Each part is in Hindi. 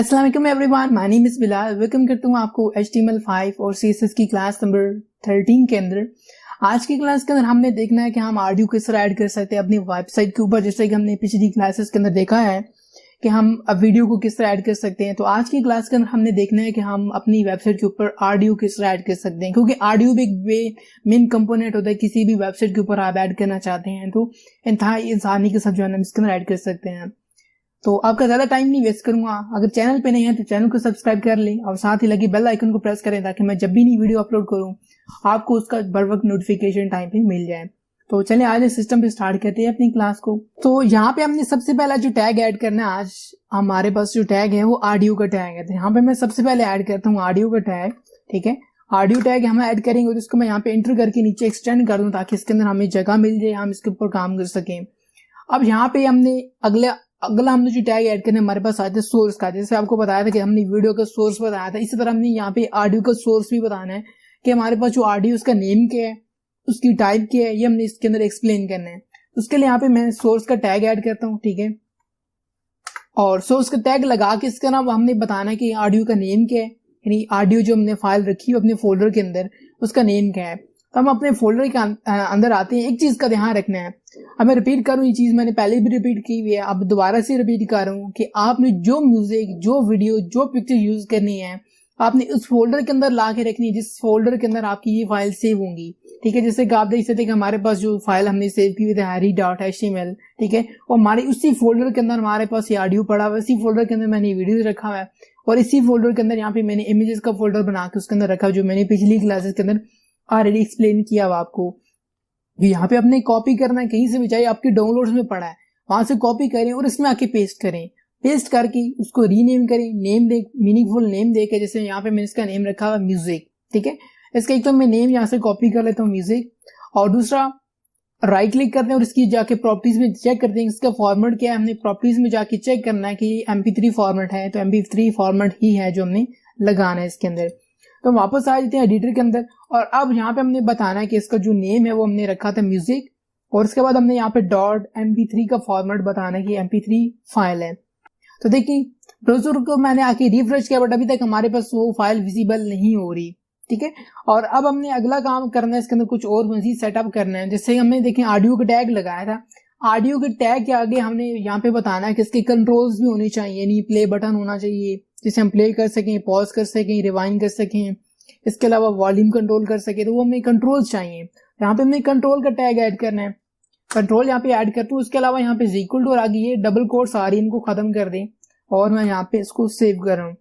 अस्सलाम वालेकुम everyone, my name is Bilal. Welcome करता हूँ आपको HTML5 और CSS की क्लास नंबर 13 के अंदर। आज की क्लास के अंदर हमने देखना है कि हम ऑडियो किस तरह ऐड कर सकते हैं अपनी वेबसाइट के ऊपर, जैसे कि हमने पिछली क्लासेस के अंदर देखा है कि हम अब वीडियो को किस तरह ऐड कर सकते हैं। तो आज की क्लास के अंदर हमने देखना है कि हम अपनी वेबसाइट के ऊपर ऑडियो किस तरह ऐड कर सकते हैं, क्योंकि ऑडियो भी एक मेन कंपोनेंट होता है किसी भी वेबसाइट के ऊपर आप ऐड करना चाहते हैं तो इंतहाई आसानी के साथ जो है हम इसके अंदर ऐड कर सकते हैं। तो आपका ज्यादा टाइम नहीं वेस्ट करूंगा। अगर चैनल पे नहीं है तो चैनल को सब्सक्राइब कर लें और साथ ही लगी बेल आइकन को प्रेस करें ताकि मैं जब भी नई वीडियो अपलोड करूं आपको उसका बर वक्त नोटिफिकेशन टाइम पे मिल जाए। तो चलिए आज इस सिस्टम पे स्टार्ट करते हैं अपनी क्लास को। तो यहाँ पे हमने सबसे पहला जो टैग ऐड करना है, आज हमारे पास जो टैग है वो ऑडियो का टैग है। तो यहाँ पे मैं सबसे पहले ऐड करता हूँ ऑडियो का टैग। ठीक है, ऑडियो टैग हम ऐड करेंगे और इसको मैं यहाँ पे एंटर करके नीचे एक्सटेंड कर दूं ताकि इसके अंदर हमें जगह मिल जाए, हम इसके ऊपर काम कर सकें। अब यहाँ पे हमने अगला हमने जो टैग ऐड करने हमारे पास आया था सोर्स का। जैसे आपको बताया था कि हमने वीडियो का सोर्स बताया था, इसी तरह हमने यहाँ पे ऑडियो का सोर्स भी बताना है कि हमारे पास जो ऑडियो उसका नेम क्या है, उसकी टाइप क्या है, ये हमने इसके अंदर एक्सप्लेन करना है। उसके लिए यहाँ पे मैं सोर्स का टैग ऐड करता हूँ। ठीक है, और सोर्स का टैग लगा के इसका नाम हमने बताना है कि ऑडियो का नेम क्या है, यानी ऑडियो जो हमने फाइल रखी है अपने फोल्डर के अंदर उसका नेम क्या है। तो हम अपने फोल्डर के अंदर आते हैं। एक चीज का ध्यान रखना है, अब मैं रिपीट करूं, ये चीज मैंने पहले भी रिपीट की हुई है, अब दोबारा से रिपीट कर रहा हूं कि आपने जो म्यूजिक, जो वीडियो, जो पिक्चर यूज करनी है आपने उस फोल्डर के अंदर ला के रखनी है जिस फोल्डर के अंदर आपकी ये फाइल सेव होंगी। ठीक है, जैसे कि आप देख सकते हैं कि हमारे पास जो फाइल हमने सेव की हुई थी harry.html, ठीक है, और हमारे उसी फोल्डर के अंदर हमारे पास ये ऑडियो पड़ा हुआ है, इसी फोल्डर के अंदर मैंने वीडियो रखा हुआ है और इसी फोल्डर के अंदर यहाँ पे मैंने इमेजेस का फोल्डर बना के उसके अंदर रखा है, जो मैंने पिछली क्लासेस के अंदर ऑलरेडी एक्सप्लेन किया हुआ आपको। यहाँ पे अपने कॉपी करना है, कहीं से भी चाहिए, आपके डाउनलोड्स में पड़ा है वहां से कॉपी करें और इसमें आके पेस्ट करें। पेस्ट करके उसको रीनेम करें, नेम दे, मीनिंगफुल नेम दे के, जैसे यहाँ पे मैंने इसका नेम रखा हुआ म्यूजिक। ठीक है, इसका एक तो मैं नेम यहाँ से कॉपी कर लेता हूँ म्यूजिक, और दूसरा राइट क्लिक करते हैं और इसकी जाके प्रॉपर्टीज में चेक करते हैं इसका फॉर्मेट क्या है। हमने प्रॉपर्टीज में जाके चेक करना है कि MP3 फॉर्मेट है, तो MP3 फॉर्मेट ही है जो हमने लगाना है इसके अंदर। तो वापस आ जाते हैं एडिटर के अंदर और अब यहाँ पे हमने बताना है कि इसका जो नेम है वो हमने रखा था म्यूजिक, और उसके बाद हमने यहाँ पे .mp3 का फॉर्मेट बताना है कि MP3 फाइल है। तो देखिए ब्राउज़र को मैंने आके रिफ्रेश किया बट अभी तक हमारे पास वो फाइल विजिबल नहीं हो रही। ठीक है, और अब हमने अगला काम करना है, इसके अंदर कुछ और मजीद सेटअप करना है। जैसे हमने देखें ऑडियो का टैग लगाया था, ऑडियो के टैग के आगे हमने यहाँ पे बताना है कि इसके कंट्रोल्स भी होने चाहिए, यानी प्ले बटन होना चाहिए जिसे हम प्ले कर सकें, पॉज कर सकें, रिवाइंड कर सकें, इसके अलावा वॉल्यूम कंट्रोल कर सके, तो वो हमें कंट्रोल्स चाहिए। यहाँ पे हमने कंट्रोल का टैग ऐड करना है, कंट्रोल यहाँ पे ऐड करता हूँ। उसके अलावा यहाँ पे इक्वल टू और आगे ये डबल कोट्स आ रही है, इनको खत्म कर दें और मैं यहाँ पे इसको सेव कर रहा हूँ।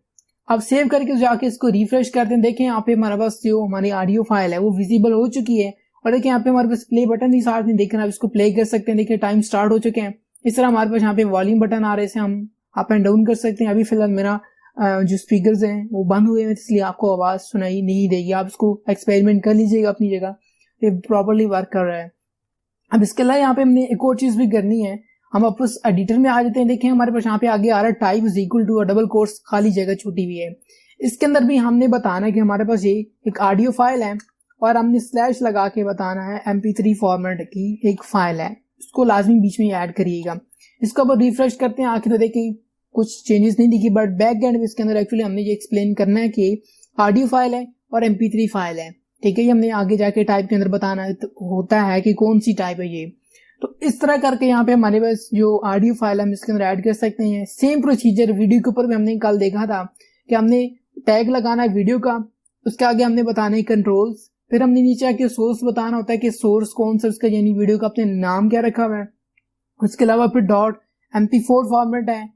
अब सेव करके जाके इसको रिफ्रेश करते हैं। देखें यहाँ पे हमारे पास जो हमारी ऑडियो फाइल है वो विजिबल हो चुकी है और देखिए यहाँ पे हमारे पास प्ले बटन ही साथ में देख रहे हैं, इसको प्ले कर सकते हैं। देखिए टाइम स्टार्ट हो चुके हैं। इस तरह हमारे पास यहाँ पे वॉल्यूम बटन आ रहे हैं, हम अप एंड डाउन कर सकते हैं। अभी फिलहाल मेरा जो स्पीकर्स हैं वो बंद हुए हैं इसलिए आपको आवाज सुनाई नहीं देगी, आप इसको एक्सपेरिमेंट कर लीजिएगा अपनी जगह, ये प्रॉपर्ली वर्क कर रहा है। अब इसके अलावा यहाँ पे हमने एक और चीज भी करनी है, हम वापस एडिटर में आ जाते हैं। देखें हमारे पास यहाँ पे आगे आ रहा है type is equal to double quotes, खाली जगह छूटी हुई है। इसके अंदर भी हमने बताना है कि हमारे पास ये एक ऑडियो फाइल है और हमने स्लैश लगा के बताना है MP3 फॉर्मेट की एक फाइल है, इसको लाजमी बीच में ऐड करिएगा। इसको अब रिफ्रेश करते हैं, आखिर देखें कुछ चेंजेस नहीं दिखी, बट बैक एंड इसके अंदर एक्चुअली हमने ये एक्सप्लेन करना है कि ऑडियो फाइल है और MP3 फाइल है। ठीक है, ये हमने आगे जाके टाइप के अंदर बताना होता है कि कौन सी टाइप है ये। तो इस तरह करके यहाँ पे हमारे पास जो ऑडियो फाइल हम इसके अंदर ऐड कर सकते हैं। सेम प्रोसीजर वीडियो के ऊपर भी हमने कल देखा था कि हमने टैग लगाना है वीडियो का, उसके आगे हमने बताना है कंट्रोल्स, फिर हमने नीचे आके सोर्स बताना होता है कि सोर्स कौन सा उसका, यानी वीडियो का अपने नाम क्या रखा हुआ है। उसके अलावा फिर .mp4 फॉर्मेट है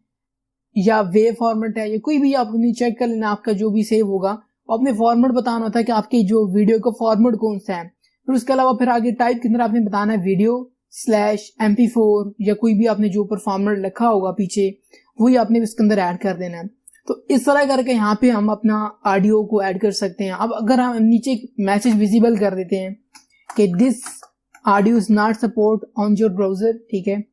या वेव फॉर्मेट है, या कोई भी आप चेक कर लेना, आपका जो भी सेव होगा अपने फॉर्मेट बताना होता है कि आपकी जो वीडियो का फॉर्मेट कौन सा है। फिर उसके अलावा फिर आगे टाइप के अंदर आपने बताना है वीडियो/mp4 या कोई भी आपने जो ऊपर फॉर्मेट लिखा होगा पीछे वही आपने इसके अंदर ऐड कर देना है। तो इस तरह करके यहाँ पे हम अपना ऑडियो को ऐड कर सकते हैं। अब अगर हम नीचे मैसेज विजिबल कर देते हैं कि this audio is not support on your browser, ठीक है,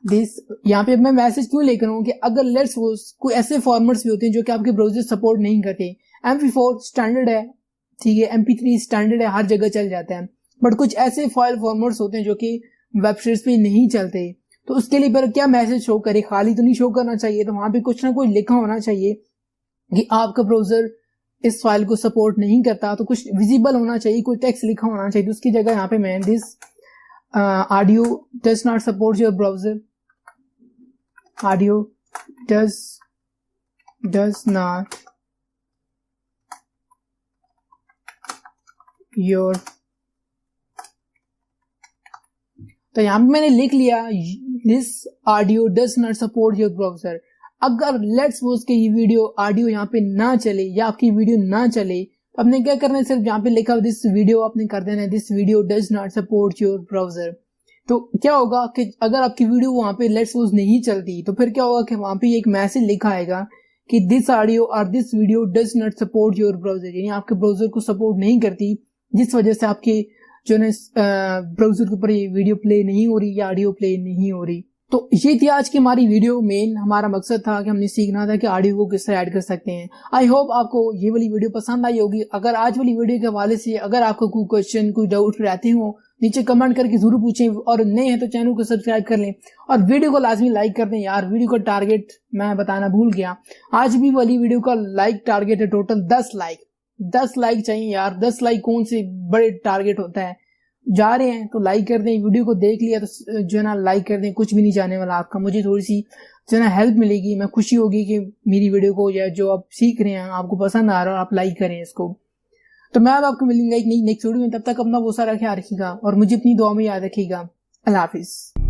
दिस, यहाँ पे मैं मैसेज क्यों लेकर हूँ कि अगर लेट्स सपोज कोई ऐसे फॉर्मेट्स भी होते हैं जो कि आपके ब्राउजर सपोर्ट नहीं करते। MP4 स्टैंडर्ड है, ठीक है, MP3 स्टैंडर्ड है, हर जगह चल जाता है, बट कुछ ऐसे फाइल फॉर्मेट्स होते हैं जो कि वेबसाइट्स पे नहीं चलते। तो उसके लिए पर क्या मैसेज शो करे, खाली तो नहीं शो करना चाहिए, तो वहां पे कुछ ना कुछ लिखा होना चाहिए कि आपका ब्राउजर इस फाइल को सपोर्ट नहीं करता, तो कुछ विजिबल होना चाहिए, कोई टेक्स्ट लिखा होना चाहिए। तो उसकी जगह यहाँ पे मैं this audio does not support your browser, audio does not your, तो यहाँ पे मैंने लिख लिया this audio does not support your browser. अगर लेट्स सपोज के ये वीडियो ऑडियो यहाँ पे ना चले या आपकी वीडियो ना चले, तो आपने क्या करना है, सिर्फ यहाँ पे लिखा दिस वीडियो आपने कर देना है this video does not support your browser. तो क्या होगा कि अगर आपकी वीडियो वहां पे लेट्स सपोज नहीं चलती, तो फिर क्या होगा कि वहां पे एक मैसेज लिखा आएगा कि दिस ऑडियो और this video does not support your browser, यानी आपके ब्राउजर को सपोर्ट नहीं करती, जिस वजह से आपके जो है ब्राउजर के ऊपर ये वीडियो प्ले नहीं हो रही या ऑडियो प्ले नहीं हो रही। तो ये थी आज की हमारी वीडियो। मेन हमारा मकसद था कि हमने सीखना था कि ऑडियो को किस तरह ऐड कर सकते हैं। आई होप आपको ये वाली वीडियो पसंद आई होगी। अगर आज वाली वीडियो के हवाले से अगर आपको कोई क्वेश्चन कोई डाउट रहते हो, नीचे कमेंट करके जरूर पूछें, और नए हैं तो चैनल को सब्सक्राइब कर लें और वीडियो को लाजमी लाइक कर दें। यार वीडियो का टारगेट मैं बताना भूल गया, आज भी वाली वीडियो का लाइक टारगेट है टोटल 10 लाइक। 10 लाइक चाहिए यार, 10 लाइक कौन से बड़े टारगेट होता है। जा रहे हैं तो लाइक कर दें, वीडियो को देख लिया तो जो है ना लाइक कर दें, कुछ भी नहीं जाने वाला आपका, मुझे थोड़ी सी जो है ना हेल्प मिलेगी, मैं खुशी होगी कि मेरी वीडियो को या जो आप सीख रहे हैं आपको पसंद आ रहा है और आप लाइक करें इसको। तो मैं अब आपको मिलूंगा एक नई नेक्स्ट वीडियो में, तब तक अपना बहुत सारा ख्याल रखिएगा और मुझे अपनी दुआ में याद रखिएगा। अल्लाह हाफिज।